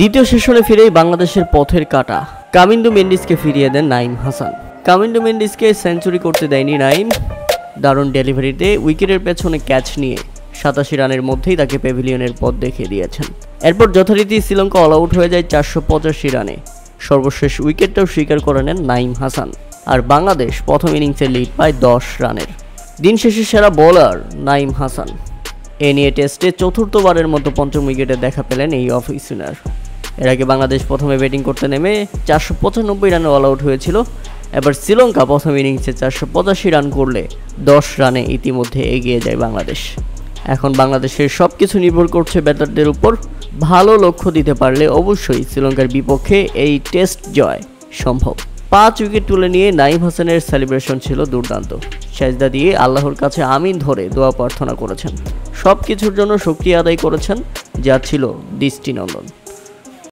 দ্বিতীয় সেশনে ফিরেই বাংলাদেশের পথের কাঁটা কামিন্দু মেন্ডিসকে ফিরিয়ে দেন নাঈম হাসান। কামিন্দু মেন্ডিসকে সেঞ্চুরি করতে দেয়নি নাঈম। দারুণ ডেলিভারিতে উইকেটের পেছনে ক্যাচ নিয়ে 87 রানের মধ্যেই তাকে প্যাভিলিয়নের পথ দেখিয়ে দিয়েছেন। এরপর যথারীতি শ্রীলঙ্কা অল আউট হয়ে যায় 485 রানে। সর্বশেষ উইকেটটাও স্বীকার করে নেন নাঈম হাসান। আর বাংলাদেশ প্রথম ইনিংসে লিড পায় 10 রানের। দিন শেষে সেরা বোলার নাঈম হাসান। এ নিয়ে টেস্টে চতুর্থবারের মতো পঞ্চম উইকেটে দেখা পেলেন এই অফ স্পিনার। এর আগে বাংলাদেশ প্রথমে ব্যাটিং করতে নেমে 495 রানে অল আউট হয়েছিল। এবার শ্রীলঙ্কা প্রথম ইনিংসে 485 রান করলে 10 রানে ইতিমধ্যে এগিয়ে যায় বাংলাদেশ। এখন বাংলাদেশের সব কিছু নির্ভর করছে ব্যাটারদের উপর। ভালো লক্ষ্য দিতে পারলে অবশ্যই শ্রীলঙ্কার বিপক্ষে এই টেস্ট জয় সম্ভব। 5 উইকেট তুলে নিয়ে নাঈম হাসানের সেলিব্রেশন ছিল দুর্দান্ত। সেজদা দিয়ে আল্লাহর কাছে আমিন ধরে দোয়া প্রার্থনা করেছেন। সব কিছুর জন্য শুকরিয়া আদায় করেছেন, যা ছিল দৃষ্টিনন্দন।